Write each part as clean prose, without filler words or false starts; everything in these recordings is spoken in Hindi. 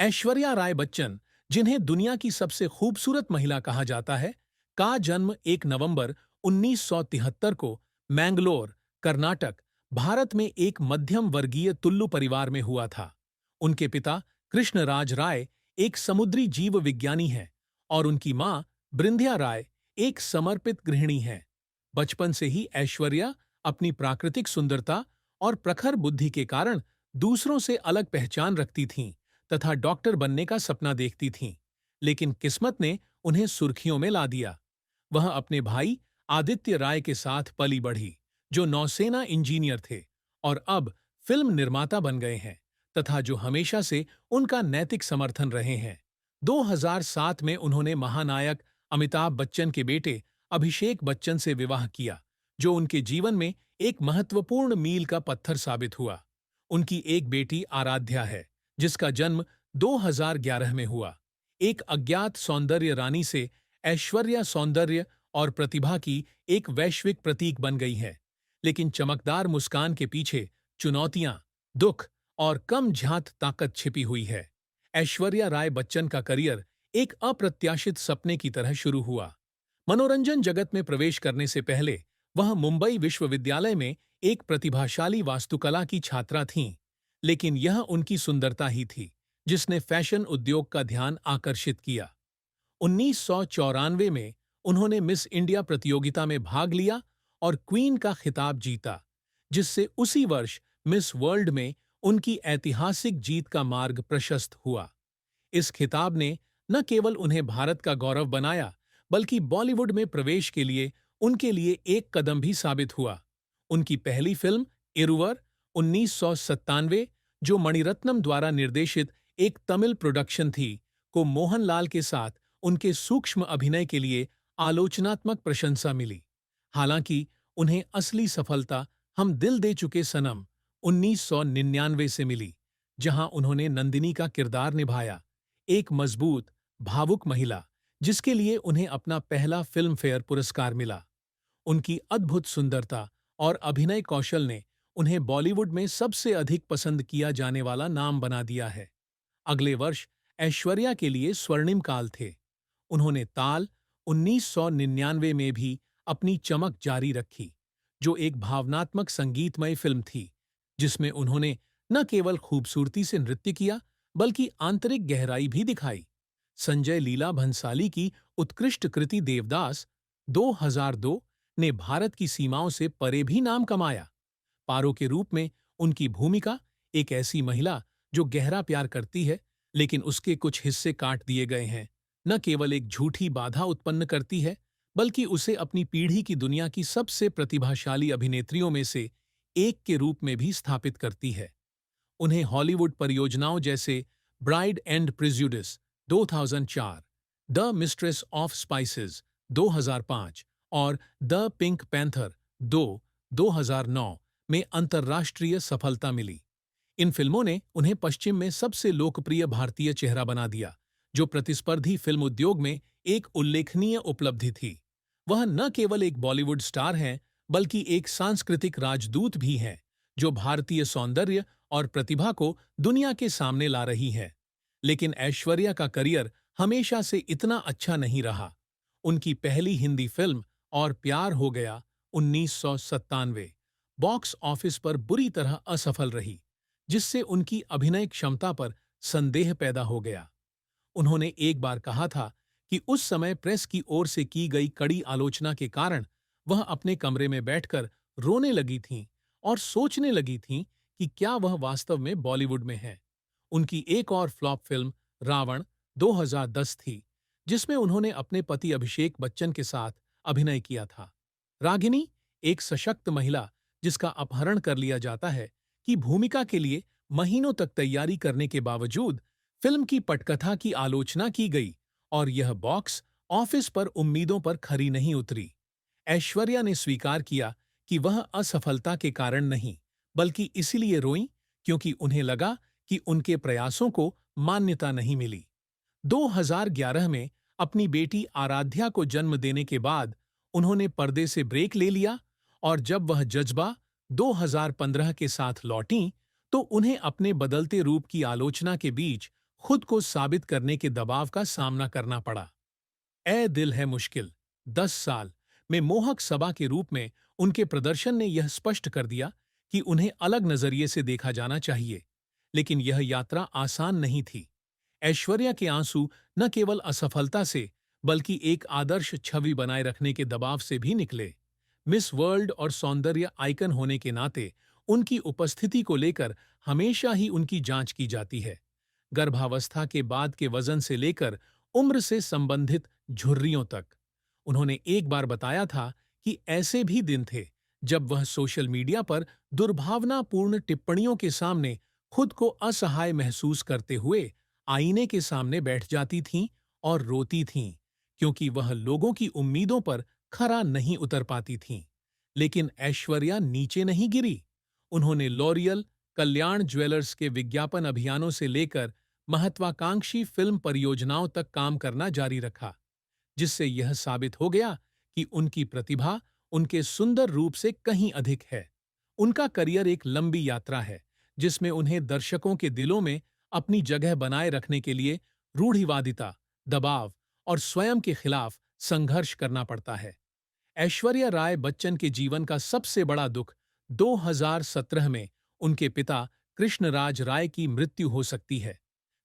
ऐश्वर्या राय बच्चन, जिन्हें दुनिया की सबसे खूबसूरत महिला कहा जाता है, का जन्म 1 नवंबर 1973 को मैंगलोर, कर्नाटक, भारत में एक मध्यम वर्गीय तुल्लु परिवार में हुआ था। उनके पिता कृष्णराज राय एक समुद्री जीव विज्ञानी हैं और उनकी मां बृंध्या राय एक समर्पित गृहिणी हैं। बचपन से ही ऐश्वर्या अपनी प्राकृतिक सुंदरता और प्रखर बुद्धि के कारण दूसरों से अलग पहचान रखती थीं तथा डॉक्टर बनने का सपना देखती थीं। लेकिन किस्मत ने उन्हें सुर्खियों में ला दिया। वह अपने भाई आदित्य राय के साथ पली बढ़ी, जो नौसेना इंजीनियर थे और अब फिल्म निर्माता बन गए हैं तथा जो हमेशा से उनका नैतिक समर्थन रहे हैं। 2007 में उन्होंने महानायक अमिताभ बच्चन के बेटे अभिषेक बच्चन से विवाह किया, जो उनके जीवन में एक महत्वपूर्ण मील का पत्थर साबित हुआ। उनकी एक बेटी आराध्या है, जिसका जन्म 2011 में हुआ। एक अज्ञात सौंदर्य रानी से ऐश्वर्या सौंदर्य और प्रतिभा की एक वैश्विक प्रतीक बन गई है। लेकिन चमकदार मुस्कान के पीछे चुनौतियां, दुख और कम झात ताकत छिपी हुई है। ऐश्वर्या राय बच्चन का करियर एक अप्रत्याशित सपने की तरह शुरू हुआ। मनोरंजन जगत में प्रवेश करने से पहले वह मुंबई विश्वविद्यालय में एक प्रतिभाशाली वास्तुकला की छात्रा थीं, लेकिन यह उनकी सुंदरता ही थी जिसने फैशन उद्योग का ध्यान आकर्षित किया। 1994 में उन्होंने मिस इंडिया प्रतियोगिता में भाग लिया और क्वीन का खिताब जीता, जिससे उसी वर्ष मिस वर्ल्ड में उनकी ऐतिहासिक जीत का मार्ग प्रशस्त हुआ। इस खिताब ने न केवल उन्हें भारत का गौरव बनाया, बल्कि बॉलीवुड में प्रवेश के लिए उनके लिए एक कदम भी साबित हुआ। उनकी पहली फिल्म इरुवर 1997, जो मणिरत्नम द्वारा निर्देशित एक तमिल प्रोडक्शन थी, को मोहनलाल के साथ उनके सूक्ष्म अभिनय के लिए आलोचनात्मक प्रशंसा मिली। हालांकि उन्हें असली सफलता हम दिल दे चुके सनम 1999 से मिली, जहां उन्होंने नंदिनी का किरदार निभाया, एक मजबूत, भावुक महिला जिसके लिए उन्हें अपना पहला फिल्म फेयर पुरस्कार मिला। उनकी अद्भुत सुंदरता और अभिनय कौशल ने उन्हें बॉलीवुड में सबसे अधिक पसंद किया जाने वाला नाम बना दिया है। अगले वर्ष ऐश्वर्या के लिए स्वर्णिम काल थे। उन्होंने ताल 1999 में भी अपनी चमक जारी रखी, जो एक भावनात्मक संगीतमय फिल्म थी, जिसमें उन्होंने न केवल खूबसूरती से नृत्य किया, बल्कि आंतरिक गहराई भी दिखाई। संजय लीला भंसाली की उत्कृष्ट कृति देवदास 2002 ने भारत की सीमाओं से परे भी नाम कमाया। पारो के रूप में उनकी भूमिका एक ऐसी महिला जो गहरा प्यार करती है, लेकिन उसके कुछ हिस्से काट दिए गए हैं, न केवल एक झूठी बाधा उत्पन्न करती है, बल्कि उसे अपनी पीढ़ी की दुनिया की सबसे प्रतिभाशाली अभिनेत्रियों में से एक के रूप में भी स्थापित करती है। उन्हें हॉलीवुड परियोजनाओं जैसे bride and prejudice 2004, the mistress of spices 2005 और द पिंक पैंथर 2009 में अंतर्राष्ट्रीय सफलता मिली। इन फिल्मों ने उन्हें पश्चिम में सबसे लोकप्रिय भारतीय चेहरा बना दिया, जो प्रतिस्पर्धी फिल्म उद्योग में एक उल्लेखनीय उपलब्धि थी। वह न केवल एक बॉलीवुड स्टार हैं, बल्कि एक सांस्कृतिक राजदूत भी हैं, जो भारतीय सौंदर्य और प्रतिभा को दुनिया के सामने ला रही है। लेकिन ऐश्वर्या का करियर हमेशा से इतना अच्छा नहीं रहा। उनकी पहली हिंदी फिल्म और प्यार हो गया 1997 बॉक्स ऑफिस पर बुरी तरह असफल रही, जिससे उनकी अभिनय क्षमता पर संदेह पैदा हो गया। उन्होंने एक बार कहा था कि उस समय प्रेस की ओर से की गई कड़ी आलोचना के कारण वह अपने कमरे में बैठकर रोने लगी थीं और सोचने लगी थीं कि क्या वह वास्तव में बॉलीवुड में है। उनकी एक और फ्लॉप फिल्म रावण 2010 थी, जिसमें उन्होंने अपने पति अभिषेक बच्चन के साथ अभिनय किया था। रागिनी, एक सशक्त महिला जिसका अपहरण कर लिया जाता है, की भूमिका के लिए महीनों तक तैयारी करने के बावजूद फिल्म की पटकथा की आलोचना की गई और यह बॉक्स ऑफिस पर उम्मीदों पर खरी नहीं उतरी। ऐश्वर्या ने स्वीकार किया कि वह असफलता के कारण नहीं, बल्कि इसलिए रोईं क्योंकि उन्हें लगा कि उनके प्रयासों को मान्यता नहीं मिली। 2011 में अपनी बेटी आराध्या को जन्म देने के बाद उन्होंने पर्दे से ब्रेक ले लिया और जब वह जज्बा 2015 के साथ लौटीं, तो उन्हें अपने बदलते रूप की आलोचना के बीच खुद को साबित करने के दबाव का सामना करना पड़ा। ए दिल है मुश्किल 10 साल में मोहक सभा के रूप में उनके प्रदर्शन ने यह स्पष्ट कर दिया कि उन्हें अलग नजरिए से देखा जाना चाहिए। लेकिन यह यात्रा आसान नहीं थी। ऐश्वर्या के आंसू न केवल असफलता से बल्कि एक आदर्श छवि बनाए रखने के दबाव से भी निकले। मिस वर्ल्ड और सौंदर्य आइकन होने के नाते उनकी उपस्थिति को लेकर हमेशा ही उनकी जांच की जाती है। गर्भावस्था के बाद के वजन से लेकर उम्र से संबंधित झुर्रियों तक। उन्होंने एक बार बताया था कि ऐसे भी दिन थे जब वह सोशल मीडिया पर दुर्भावनापूर्ण टिप्पणियों के सामने खुद को असहाय महसूस करते हुए आईने के सामने बैठ जाती थीं और रोती थीं, क्योंकि वह लोगों की उम्मीदों पर खरा नहीं उतर पाती थीं। लेकिन ऐश्वर्या नीचे नहीं गिरी। उन्होंने लॉरियल, कल्याण ज्वेलर्स के विज्ञापन अभियानों से लेकर महत्वाकांक्षी फिल्म परियोजनाओं तक काम करना जारी रखा, जिससे यह साबित हो गया कि उनकी प्रतिभा उनके सुंदर रूप से कहीं अधिक है। उनका करियर एक लंबी यात्रा है, जिसमें उन्हें दर्शकों के दिलों में अपनी जगह बनाए रखने के लिए रूढ़िवादिता, दबाव और स्वयं के खिलाफ संघर्ष करना पड़ता है। ऐश्वर्या राय बच्चन के जीवन का सबसे बड़ा दुख 2017 में उनके पिता कृष्णराज राय की मृत्यु हो सकती है।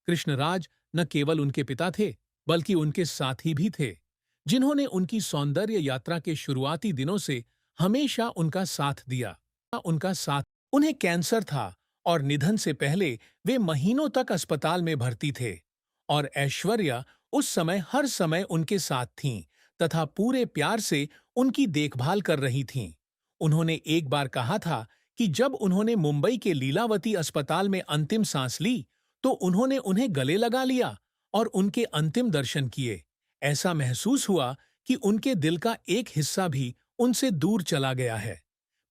कृष्णराज न केवल उनके पिता थे, बल्कि उनके साथी भी थे, जिन्होंने उनकी सौंदर्य यात्रा के शुरुआती दिनों से हमेशा उनका साथ दिया। उनका साथ उन्हें कैंसर था और निधन से पहले वे महीनों तक अस्पताल में भर्ती थे, और ऐश्वर्या उस समय हर समय उनके साथ थीं तथा पूरे प्यार से उनकी देखभाल कर रही थीं। उन्होंने एक बार कहा था कि जब उन्होंने मुंबई के लीलावती अस्पताल में अंतिम सांस ली, तो उन्होंने उन्हें गले लगा लिया और उनके अंतिम दर्शन किए। ऐसा महसूस हुआ कि उनके दिल का एक हिस्सा भी उनसे दूर चला गया है।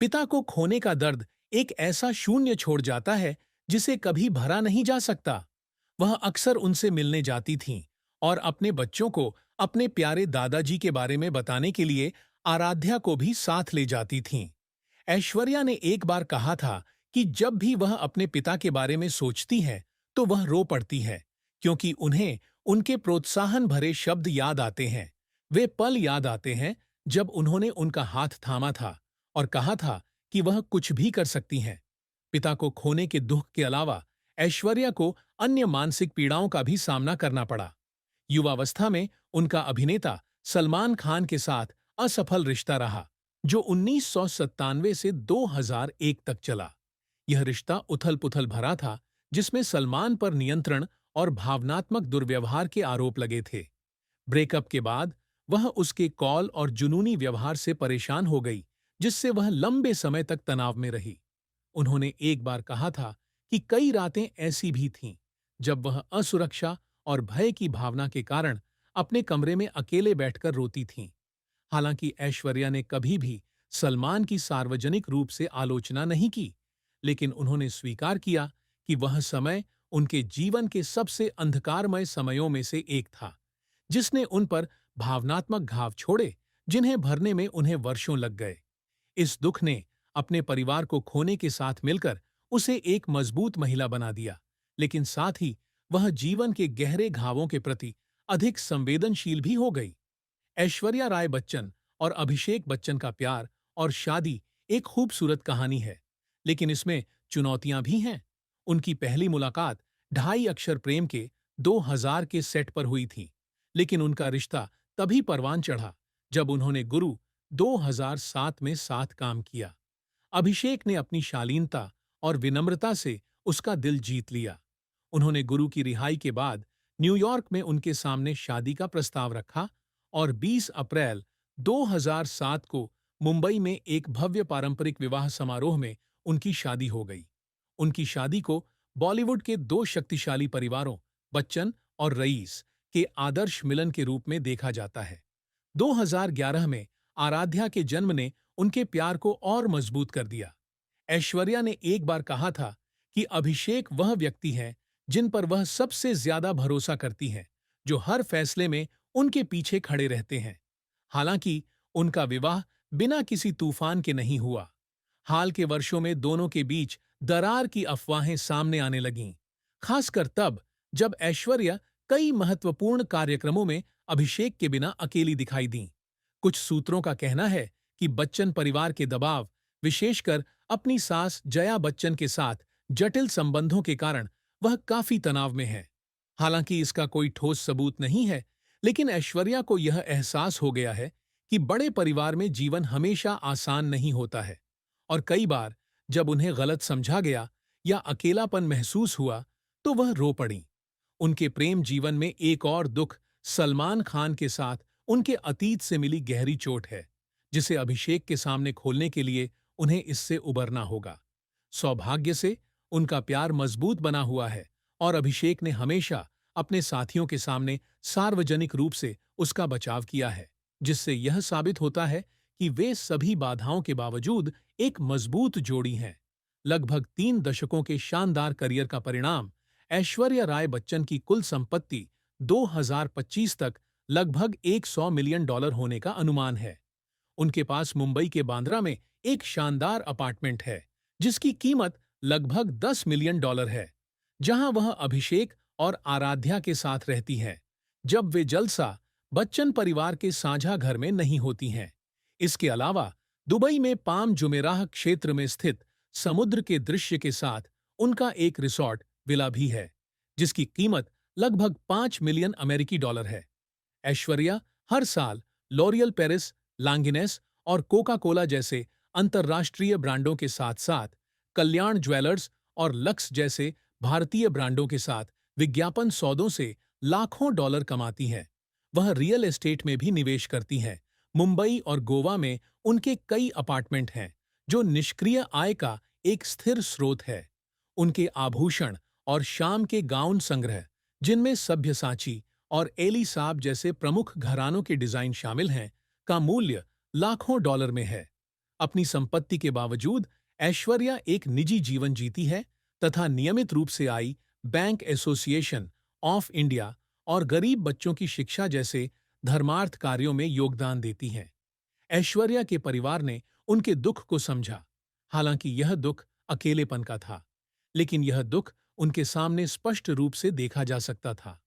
पिता को खोने का दर्द एक ऐसा शून्य छोड़ जाता है जिसे कभी भरा नहीं जा सकता। वह अक्सर उनसे मिलने जाती थीं और अपने बच्चों को अपने प्यारे दादाजी के बारे में बताने के लिए आराध्या को भी साथ ले जाती थीं। ऐश्वर्या ने एक बार कहा था कि जब भी वह अपने पिता के बारे में सोचती है, तो वह रो पड़ती है, क्योंकि उन्हें उनके प्रोत्साहन भरे शब्द याद आते हैं। वे पल याद आते हैं जब उन्होंने उनका हाथ थामा था और कहा था कि वह कुछ भी कर सकती हैं। पिता को खोने के दुख के अलावा ऐश्वर्या को अन्य मानसिक पीड़ाओं का भी सामना करना पड़ा। युवावस्था में उनका अभिनेता सलमान खान के साथ असफल रिश्ता रहा, जो 1997 से 2001 तक चला। यह रिश्ता उथल-पुथल भरा था, जिसमें सलमान पर नियंत्रण और भावनात्मक दुर्व्यवहार के आरोप लगे थे। ब्रेकअप के बाद वह उसके कॉल और जुनूनी व्यवहार से परेशान हो गई, जिससे वह लंबे समय तक तनाव में रही। उन्होंने एक बार कहा था कि कई रातें ऐसी भी थीं जब वह असुरक्षा और भय की भावना के कारण अपने कमरे में अकेले बैठकर रोती थीं। हालांकि ऐश्वर्या ने कभी भी सलमान की सार्वजनिक रूप से आलोचना नहीं की, लेकिन उन्होंने स्वीकार किया कि वह समय उनके जीवन के सबसे अंधकारमय समयों में से एक था, जिसने उन पर भावनात्मक घाव छोड़े, जिन्हें भरने में उन्हें वर्षों लग गए। इस दुख ने अपने परिवार को खोने के साथ मिलकर उसे एक मजबूत महिला बना दिया, लेकिन साथ ही वह जीवन के गहरे घावों के प्रति अधिक संवेदनशील भी हो गई। ऐश्वर्या राय बच्चन और अभिषेक बच्चन का प्यार और शादी एक खूबसूरत कहानी है, लेकिन इसमें चुनौतियां भी हैं। उनकी पहली मुलाकात 2.5 अक्षर प्रेम के 2000 के सेट पर हुई थी, लेकिन उनका रिश्ता तभी परवान चढ़ा जब उन्होंने गुरु 2007 में साथ काम किया। अभिषेक ने अपनी शालीनता और विनम्रता से उसका दिल जीत लिया। उन्होंने गुरु की रिहाई के बाद न्यूयॉर्क में उनके सामने शादी का प्रस्ताव रखा और 20 अप्रैल 2007 को मुंबई में एक भव्य पारंपरिक विवाह समारोह में उनकी शादी हो गई। उनकी शादी को बॉलीवुड के दो शक्तिशाली परिवारों, बच्चन और रईस, के आदर्श मिलन के रूप में देखा जाता है। 2011 में आराध्या के जन्म ने उनके प्यार को और मजबूत कर दिया। ऐश्वर्या ने एक बार कहा था कि अभिषेक वह व्यक्ति है जिन पर वह सबसे ज्यादा भरोसा करती हैं, जो हर फैसले में उनके पीछे खड़े रहते हैं। हालांकि उनका विवाह बिना किसी तूफान के नहीं हुआ। हाल के वर्षों में दोनों के बीच दरार की अफवाहें सामने आने लगीं, खासकर तब जब ऐश्वर्या कई महत्वपूर्ण कार्यक्रमों में अभिषेक के बिना अकेली दिखाई दी। कुछ सूत्रों का कहना है कि बच्चन परिवार के दबाव, विशेषकर अपनी सास जया बच्चन के साथ जटिल संबंधों के कारण वह काफी तनाव में है। हालांकि इसका कोई ठोस सबूत नहीं है, लेकिन ऐश्वर्या को यह एहसास हो गया है कि बड़े परिवार में जीवन हमेशा आसान नहीं होता है, और कई बार जब उन्हें गलत समझा गया या अकेलापन महसूस हुआ तो वह रो पड़ी। उनके प्रेम जीवन में एक और दुख सलमान खान के साथ उनके अतीत से मिली गहरी चोट है, जिसे अभिषेक के सामने खोलने के लिए उन्हें इससे उबरना होगा। सौभाग्य से उनका प्यार मजबूत बना हुआ है और अभिषेक ने हमेशा अपने साथियों के सामने सार्वजनिक रूप से उसका बचाव किया है, जिससे यह साबित होता है कि वे सभी बाधाओं के बावजूद एक मजबूत जोड़ी हैं। लगभग 3 दशकों के शानदार करियर का परिणाम ऐश्वर्या राय बच्चन की कुल संपत्ति 2025 तक लगभग $100 मिलियन होने का अनुमान है। उनके पास मुंबई के बांद्रा में एक शानदार अपार्टमेंट है, जिसकी कीमत लगभग $10 मिलियन है, जहां वह अभिषेक और आराध्या के साथ रहती हैं, जब वे जलसा बच्चन परिवार के साझा घर में नहीं होती हैं। इसके अलावा दुबई में पाम जुमेराह क्षेत्र में स्थित समुद्र के दृश्य के साथ उनका एक रिसॉर्ट विला भी है, जिसकी कीमत लगभग $5 मिलियन है। ऐश्वर्या हर साल लॉरियल पेरिस, लांगिनेस और कोका कोला जैसे अंतर्राष्ट्रीय ब्रांडों के साथ-साथ कल्याण ज्वेलर्स और लक्स जैसे भारतीय ब्रांडों के साथ विज्ञापन सौदों से लाखों डॉलर कमाती हैं। वह रियल एस्टेट में भी निवेश करती हैं। मुंबई और गोवा में उनके कई अपार्टमेंट हैं, जो निष्क्रिय आय का एक स्थिर स्रोत है। उनके आभूषण और शाम के गाउन संग्रह, जिनमें सभ्यसाची और एली साब जैसे प्रमुख घरानों के डिजाइन शामिल हैं, का मूल्य लाखों डॉलर में है। अपनी संपत्ति के बावजूद ऐश्वर्या एक निजी जीवन जीती है तथा नियमित रूप से आई बैंक एसोसिएशन ऑफ इंडिया और गरीब बच्चों की शिक्षा जैसे धर्मार्थ कार्यों में योगदान देती हैं। ऐश्वर्या के परिवार ने उनके दुख को समझा, हालांकि यह दुख अकेलेपन का था, लेकिन यह दुख उनके सामने स्पष्ट रूप से देखा जा सकता था।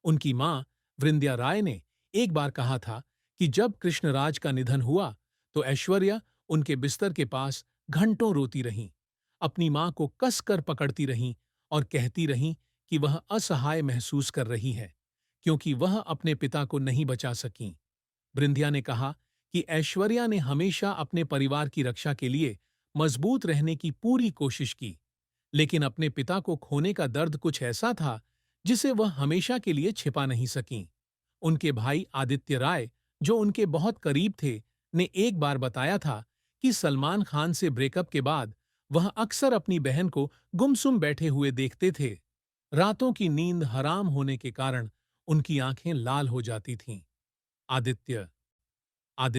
उनकी मां वृंद्या राय ने एक बार कहा था कि जब कृष्णराज का निधन हुआ तो ऐश्वर्या उनके बिस्तर के पास घंटों रोती रहीं, अपनी मां को कसकर पकड़ती रहीं और कहती रहीं कि वह असहाय महसूस कर रही है, क्योंकि वह अपने पिता को नहीं बचा सकीं। वृंद्या ने कहा कि ऐश्वर्या ने हमेशा अपने परिवार की रक्षा के लिए मजबूत रहने की पूरी कोशिश की, लेकिन अपने पिता को खोने का दर्द कुछ ऐसा था जिसे वह हमेशा के लिए छिपा नहीं सकीं। उनके भाई आदित्य राय, जो उनके बहुत करीब थे, ने एक बार बताया था कि सलमान खान से ब्रेकअप के बाद वह अक्सर अपनी बहन को गुमसुम बैठे हुए देखते थे। रातों की नींद हराम होने के कारण उनकी आंखें लाल हो जाती थीं। आदित्य आदित्य